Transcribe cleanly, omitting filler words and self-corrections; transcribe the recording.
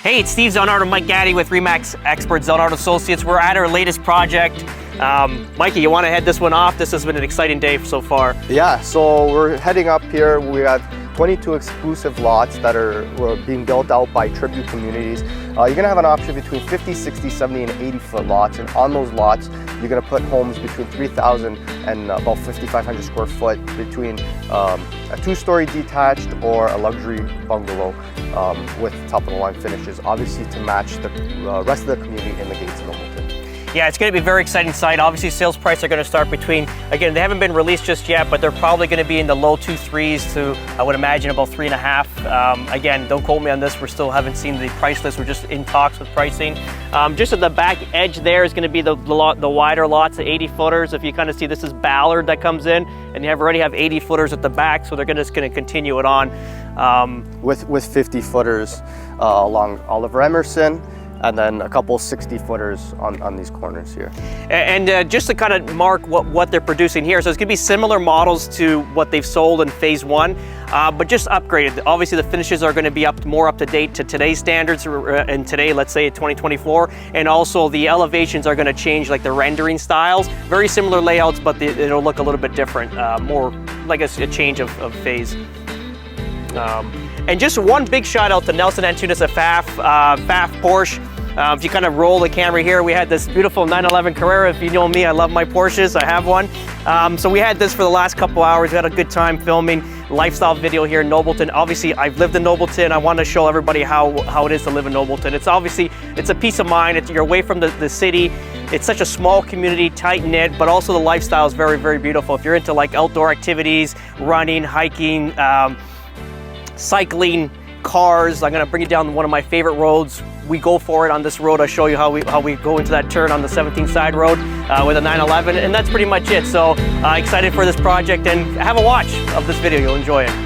Hey, it's Steve Zonard and Mike Gaddy with RE/MAX Expert Zonard Associates. We're at our latest project. Mikey, you want to head this one off? This has been an exciting day so far. Yeah, so we're heading up here. We got 22 exclusive lots that are being built out by tribute communities. You're going to have an option between 50, 60, 70, and 80-foot lots. And on those lots, you're going to put homes between 3,000 and about 5,500 square foot between a two-story detached or a luxury bungalow with top-of-the-line finishes, obviously to match the rest of the community in the gates of Nobleton. Yeah, it's going to be a very exciting site. Obviously, sales prices are going to start between, again, they haven't been released just yet, but they're probably going to be in the low 2.3s to, I would imagine, about 3.5. Again, don't quote me on this. We still haven't seen the price list. We're just in talks with pricing. Just at the back edge there is going to be the wider lots, the 80-footers. If you kind of see, this is Ballard that comes in, and you already have 80-footers at the back, so they're just going to continue it on. With 50-footers along Oliver Emerson, and then a couple 60-footers on these corners here. And just to kind of mark what they're producing here, so it's going to be similar models to what they've sold in phase one, but just upgraded. Obviously, the finishes are going to be more up to date to today's standards, and today, let's say 2024, and also the elevations are going to change, like the rendering styles. Very similar layouts, but it'll look a little bit different, more like a change of phase. And just one big shout out to Nelson Antunes at FAF Porsche. If you kind of roll the camera here, we had this beautiful 911 Carrera. If you know me, I love my Porsches. I have one. So we had this for the last couple hours. We had a good time filming lifestyle video here in Nobleton. Obviously, I've lived in Nobleton. I want to show everybody how it is to live in Nobleton. It's obviously, it's a peace of mind. You're away from the city. It's such a small community, tight-knit, but also the lifestyle is very, very beautiful. If you're into like outdoor activities, running, hiking, cycling, cars, I'm gonna bring you down one of my favorite roads. We go for it on this road. I'll show you how we go into that turn on the 17th side road with a 911, and that's pretty much it. So excited for this project, and have a watch of this video. You'll enjoy it.